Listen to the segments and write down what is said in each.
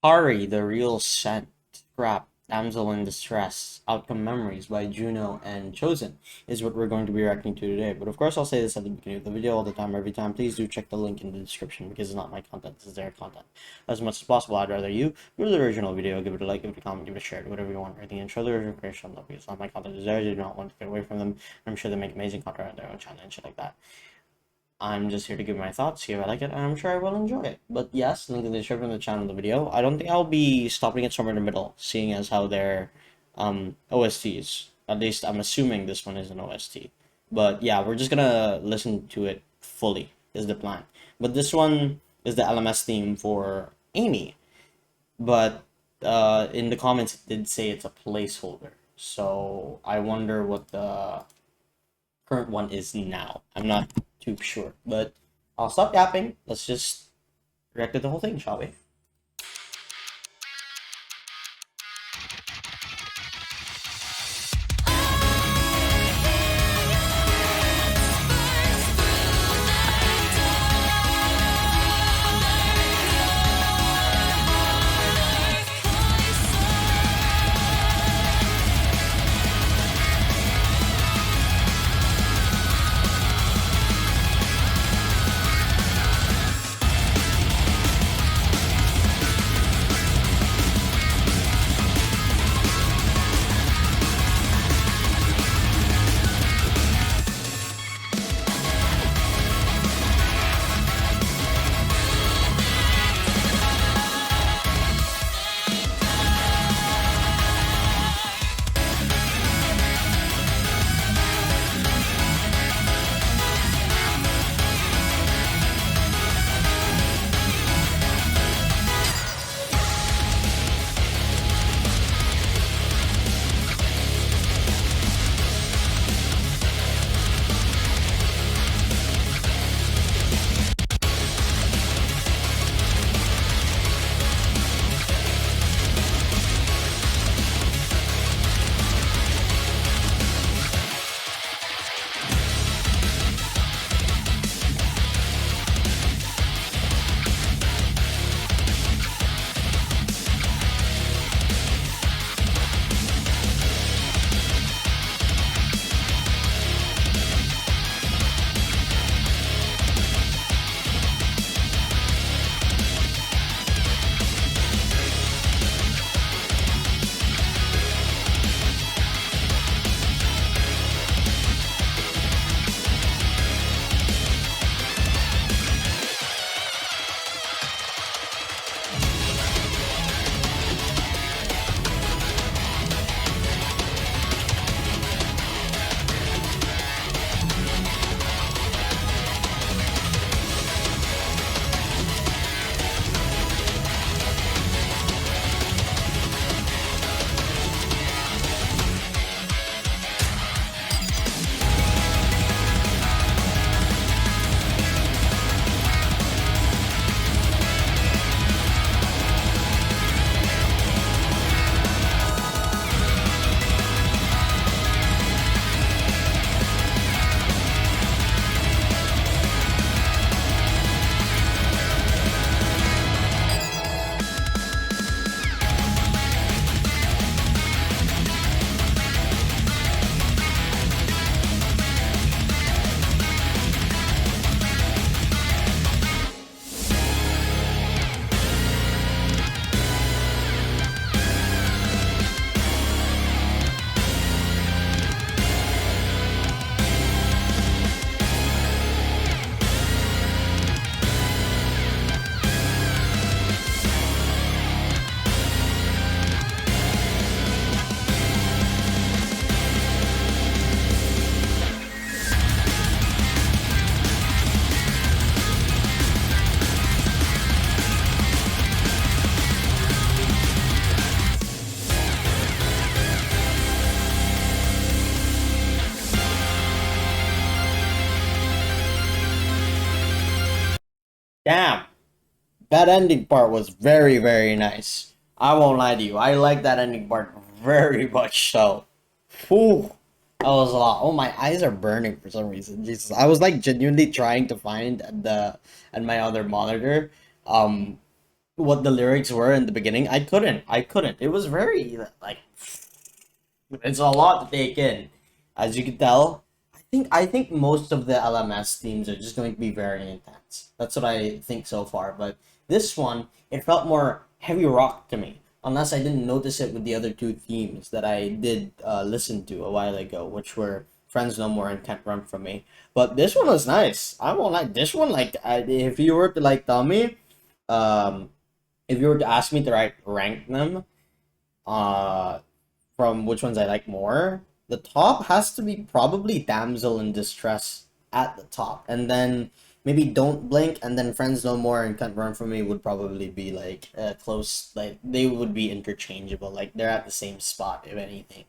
Kari, the real scent. Scrap, Damsel in Distress, Outcome Memories by Juno and Chosen is what we're going to be reacting to today. But of course, I'll say this at the beginning of the video all the time, every time. Please do check the link in the description because it's not my content, this is their content. As much as possible, I'd rather you go to the original video, give it a like, give it a comment, give it a share, do whatever you want. Everything and show the original creation love because it's not my content, it's theirs. You do not want to get away from them. I'm sure they make amazing content on their own channel and shit like that. I'm just here to give my thoughts, see if I like it, and I'm sure I will enjoy it. But yes, link in the description of the channel of the video. I don't think I'll be stopping it somewhere in the middle, seeing as how they're OSTs. At least I'm assuming this one is an OST. But yeah, we're just gonna listen to it fully, is the plan. But this one is the LMS theme for Amy. But in the comments it did say it's a placeholder. So I wonder what the current one is now. I'm not too sure, but I'll stop yapping. Let's just react to the whole thing, shall we? Damn, that ending part was very, very nice. I won't lie to you. I like that ending part very much so. Whew. That was a lot. Oh, my eyes are burning for some reason. Jesus. I was like genuinely trying to find the at my other monitor what the lyrics were in the beginning. I couldn't. It was very like it's a lot to take in, as you can tell. I think most of the LMS themes are just going to be very intense. That's what I think so far. But this one, it felt more heavy rock to me. Unless I didn't notice it with the other two themes that I did listen to a while ago, which were Friends No More and Can't Run From Me. But this one was nice. I won't like this one. Like, if you were to like tell me, um, if you were to ask me to rank them, uh, from which ones I like more, the top has to be probably Damsel in Distress at the top, and then maybe Don't Blink, and then Friends No More and Can't Run From Me would probably be like close. Like they would be interchangeable. Like they're at the same spot, if anything.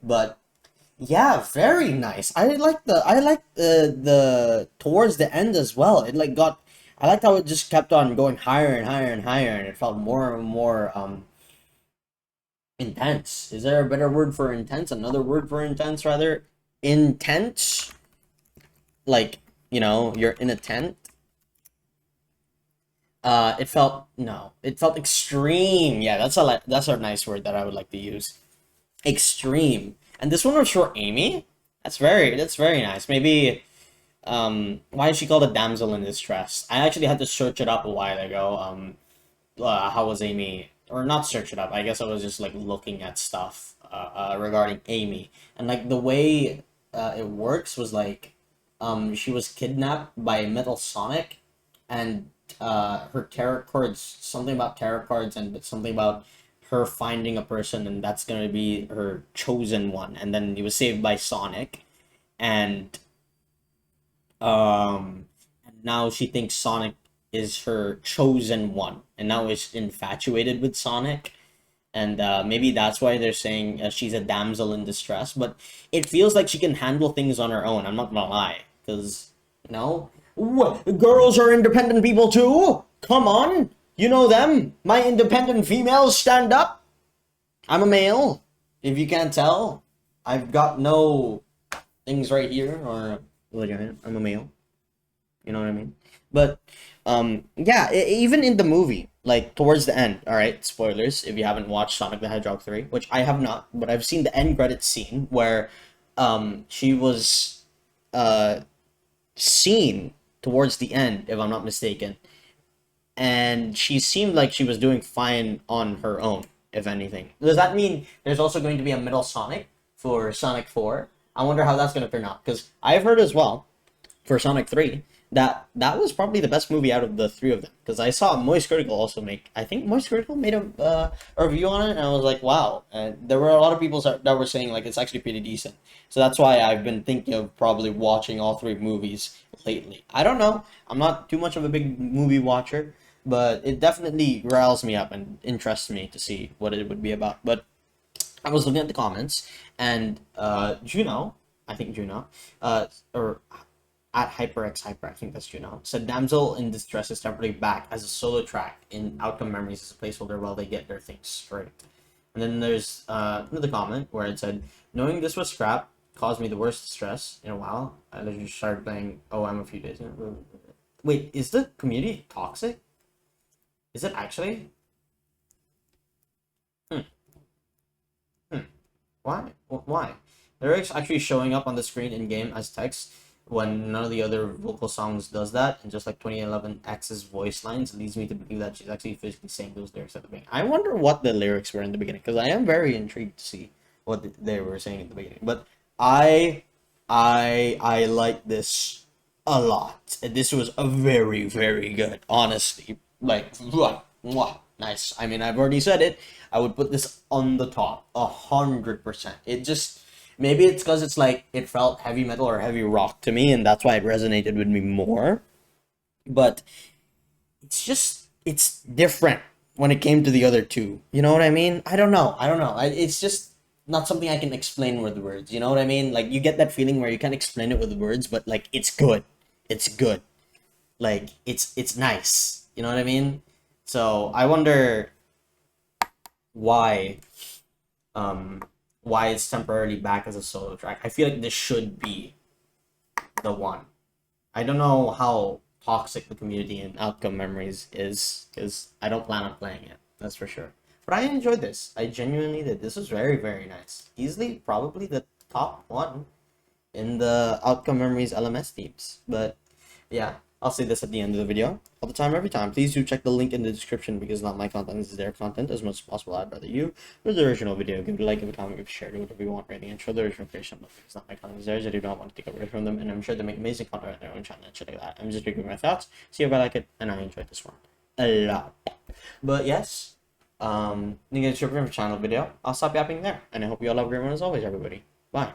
But yeah, very nice. I like the towards the end as well. It like got. I liked how it just kept on going higher and higher and higher, and it felt more and more intense. Is there a better word for intense? Another word for intense, rather? Intense? Like, you're in a tent? It felt, no. It felt extreme. Yeah, that's a nice word that I would like to use. Extreme. And this one was for Amy? That's very nice. Maybe, why is she called a damsel in distress? I actually had to search it up a while ago. How was Amy, or not search it up. I guess I was just like looking at stuff regarding Amy, and like the way it works was like she was kidnapped by Metal Sonic, and her tarot cards, something about tarot cards, and something about her finding a person, and that's gonna be her chosen one, and then he was saved by Sonic, and and now she thinks Sonic is her chosen one, and now is infatuated with Sonic, and maybe that's why they're saying she's a damsel in distress. But it feels like she can handle things on her own. I'm not gonna lie, because what? Girls are independent people too. Come on, you know them. My independent females stand up. I'm a male. If you can't tell, I've got no things right here, or look at it. I'm a male. You know what I mean? But yeah, even in the movie, like towards the end, all right, spoilers if you haven't watched Sonic the Hedgehog 3, which I have not, but I've seen the end credits scene where she was uh seen towards the end, if I'm not mistaken, and she seemed like she was doing fine on her own, if anything. Does that mean there's also going to be a middle Sonic for Sonic 4? I wonder how that's going to turn out, because I've heard as well for Sonic 3 that was probably the best movie out of the three of them, because I saw Moist Critical also make, I think Moist Critical made a review on it, and I was like, wow. And there were a lot of people that were saying like it's actually pretty decent. So that's why I've been thinking of probably watching all three movies lately. I don't know. I'm not too much of a big movie watcher, but it definitely riles me up and interests me to see what it would be about. But I was looking at the comments, and Juno, I think Juno, or at HyperXHyper, I think that's Juno, said Damsel in Distress is temporarily back as a solo track in Outcome Memories as a placeholder while they get their things straight. And then there's another comment where it said, knowing this was scrapped caused me the worst stress in a while. I literally started playing OM a few days ago. Wait, is the community toxic? Is it actually? Hmm. Hmm. Why? Why? Lyrics actually showing up on the screen in game as text when none of the other vocal songs does that, and just like 2011 X's voice lines leads me to believe that she's actually physically saying those lyrics at the beginning. I wonder what the lyrics were in the beginning, because I am very intrigued to see what they were saying at the beginning. But I I like this a lot. This was a very, very good, honestly. Like, mwah, mwah, nice. I mean, I've already said it. I would put this on the top, 100%. It just, maybe it's because it's like, it felt heavy metal or heavy rock to me, and that's why it resonated with me more. But it's just, it's different when it came to the other two. You know what I mean? I don't know. I don't know. It's just not something I can explain with words. You know what I mean? Like, you get that feeling where you can't explain it with words, but like, it's good. It's good. Like, it's nice. You know what I mean? So I wonder why um why it's temporarily back as a solo track. I feel like this should be the one. I don't know how toxic the community and outcome memories is, because I don't plan on playing it. That's for sure. But I enjoyed this. I genuinely did. This was very, very nice. Easily, probably the top one in the outcome memories LMS themes. But yeah, I'll say this at the end of the video. All the time, every time. Please do check the link in the description, because not my content, this is their content. As much as possible, I'd rather you with the original video. Give it a like, give it a comment, give it a share, do whatever you want, rating, and show the original creation. Because not my content is theirs. I do not want to take away from them, and I'm sure they make amazing content on their own channel and shit like that. I'm just giving my thoughts, see if I like it, and I enjoyed this one a lot. But yes, you get a channel video. I'll stop yapping there, and I hope you all have a great one as always, everybody. Bye.